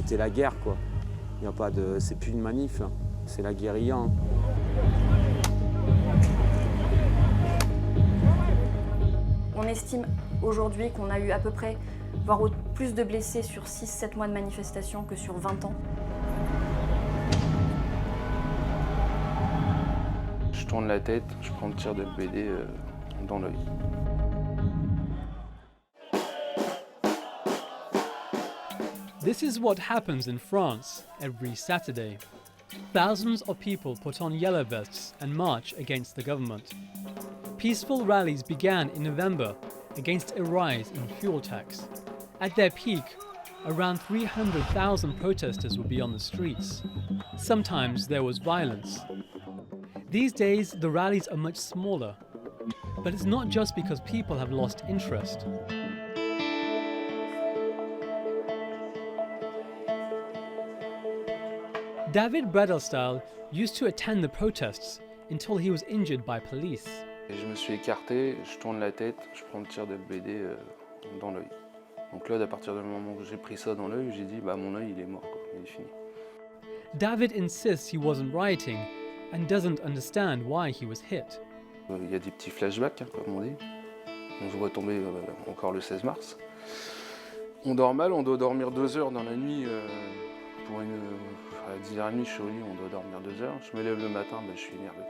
C'était la guerre, quoi. Il y a pas de, c'est plus une manif, hein. C'est la guérilla, hein. On estime aujourd'hui qu'on a eu à peu près, voire plus de blessés sur 6-7 mois de manifestation que sur 20 ans. Je tourne la tête, je prends le tir de BD dans l'œil. This is what happens in France every Saturday. Thousands of people put on yellow vests and march against the government. Peaceful rallies began in November against a rise in fuel tax. At their peak, around 300,000 protesters would be on the streets. Sometimes there was violence. These days, the rallies are much smaller. But it's not just because people have lost interest. David Bredelstal used to attend the protests until he was injured by police. Et je me suis écarté, je tourne la tête, je prends le tir de BD dans l'œil. Donc là, à partir du moment où j'ai pris ça dans l'œil, j'ai dit bah mon œil il est mort, quoi. Il est fini. David insists he wasn't rioting and doesn't understand why he was hit. Il y a des petits flashbacks, hein, comme on dit. On se voit tomber encore le 16 mars. On dort mal, on doit dormir 2 heures dans la nuit. À 10h30, je suis au lit, on doit dormir 2 heures. Je me lève le matin, je suis énervé.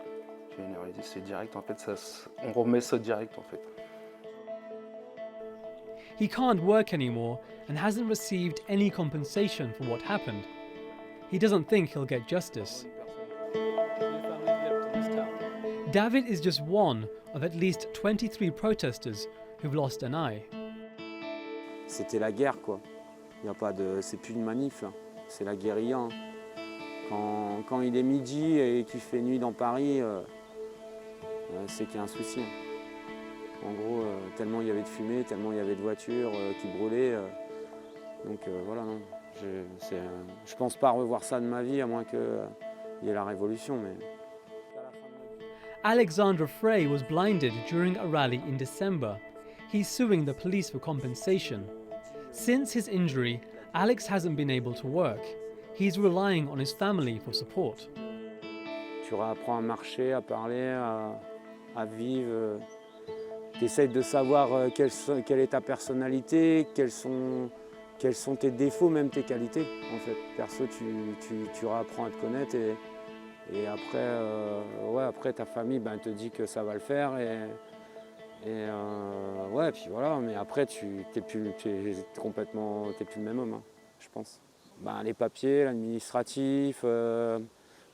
C'est direct, en fait, on remet ça direct, en fait. He can't work anymore and hasn't received any compensation for what happened. He doesn't think he'll get justice. David is just one of at least 23 protesters who've lost an eye. C'était la guerre, quoi. Il y a pas de, c'est plus une manif, là. C'est la guérilla, hein. Quand il est midi et qu'il fait nuit dans Paris, c'est qu'il y a un souci. En gros, tellement il y avait de fumée, tellement il y avait de voitures qui brûlaient. Donc voilà, non. Je pense pas revoir ça de ma vie, à moins qu'il y ait la révolution. Mais... Alexandra Frey was blinded during a rally in December. He's suing the police for compensation. Since his injury, Alex hasn't been able to work. He's relying on his family for support. Tu apprends à marcher, à parler, à vivre. Tu essaies de savoir quelle est ta personnalité, quels sont tes défauts, même tes qualités. En fait, perso, tu apprends à te connaître et après, après ta famille te dit que ça va le faire ouais, puis voilà. Mais après, t'es plus le même homme, hein, je pense. Les papiers, l'administratif,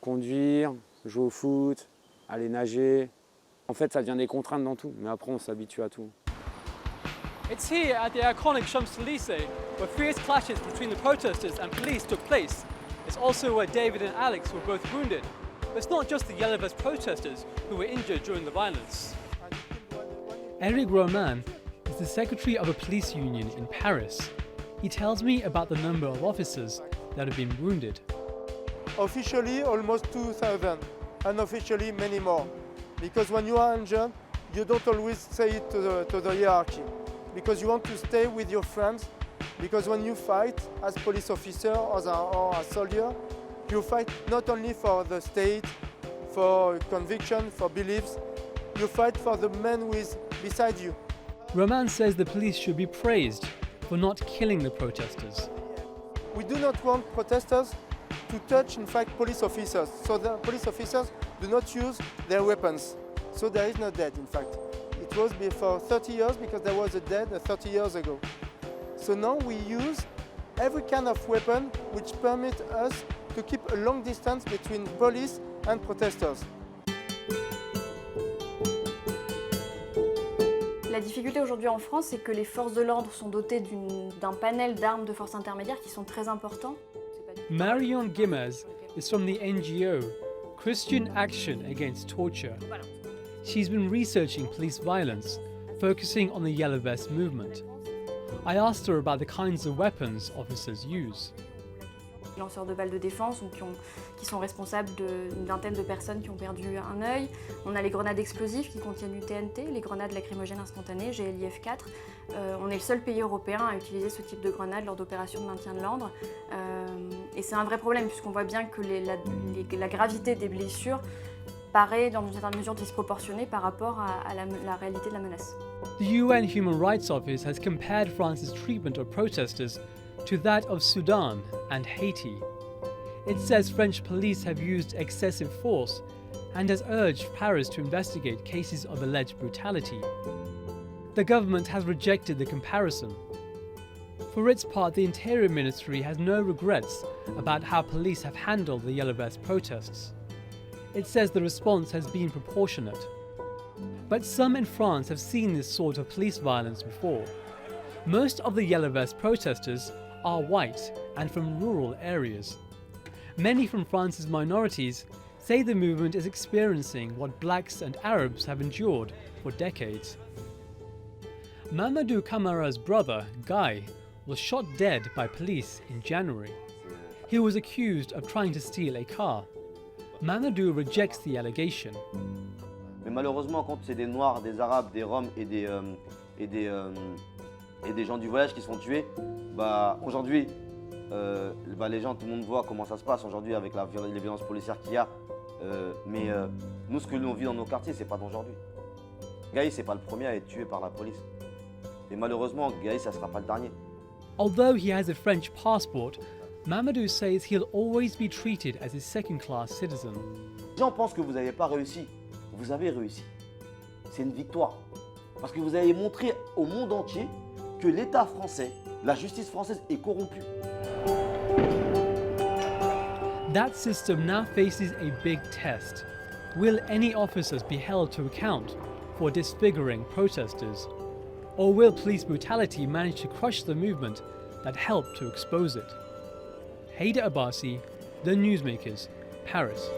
conduire, jouer au foot, aller nager. En fait, ça devient des contraintes dans tout, mais après, on s'habitue à tout. It's here at the iconic Champs-Élysées where fierce clashes between the protesters and police took place. It's also where David and Alex were both wounded. But it's not just the yellow vest protesters who were injured during the violence. Eric Roman is the secretary of a police union in Paris. He tells me about the number of officers that have been wounded. Officially, almost 2,000. Unofficially, many more. Because when you are injured, you don't always say it to the hierarchy. Because you want to stay with your friends. Because when you fight as police officer or as soldier, you fight not only for the state, for conviction, for beliefs, you fight for the man who is beside you. Roman says the police should be praised for not killing the protesters. We do not want protesters to touch, in fact, police officers. So the police officers do not use their weapons. So there is no death, in fact. It was before 30 years because there was a death 30 years ago. So now we use every kind of weapon which permit us to keep a long distance between police and protesters. La difficulté aujourd'hui en France, c'est que les forces de l'ordre sont dotées d'un panel d'armes de force intermédiaire qui sont très importants. Marion Gimez is from the NGO Christian Action Against Torture. She's been researching police violence, focusing on the Yellow Vest movement. I asked her about the kinds of weapons officers use. Les lanceurs de balles de défense qui sont responsables d'une vingtaine de personnes qui ont perdu un œil. On a les grenades explosives qui contiennent du TNT, les grenades lacrymogènes instantanées, GLIF-4. On est le seul pays européen à utiliser ce type de grenades lors d'opérations de maintien de l'ordre. Et c'est un vrai problème puisqu'on voit bien que la gravité des blessures paraît dans une certaine mesure disproportionnée par rapport à la réalité de la menace. The UN Human Rights Office has compared France's treatment of protesters to that of Sudan and Haiti. It says French police have used excessive force and has urged Paris to investigate cases of alleged brutality. The government has rejected the comparison. For its part, the Interior Ministry has no regrets about how police have handled the Yellow Vest protests. It says the response has been proportionate. But some in France have seen this sort of police violence before. Most of the Yellow Vest protesters are white and from rural areas. Many from France's minorities say the movement is experiencing what blacks and Arabs have endured for decades. Mamadou Camara's brother, Guy, was shot dead by police in January. He was accused of trying to steal a car. Mamadou rejects the allegation. Mais malheureusement, quand c'est des Noirs, des Arabes, des Roms et des gens du voyage qui sont tués, aujourd'hui, les gens, tout le monde voit comment ça se passe aujourd'hui avec les violences policières qu'il y a. Mais nous, ce que l'on vit dans nos quartiers, c'est pas d'aujourd'hui. Gaï, c'est pas le premier à être tué par la police. Et malheureusement, Gaï, ça sera pas le dernier. Although he has a French passport, Mamadou says he'll always be treated as a second-class citizen. Les gens pensent que vous n'avez pas réussi. Vous avez réussi. C'est une victoire. Parce que vous avez montré au monde entier que l'État français, la justice française est corrompue. That system now faces a big test. Will any officers be held to account for disfiguring protesters? Or will police brutality manage to crush the movement that helped to expose it? Haider Abbasi, The Newsmakers, Paris.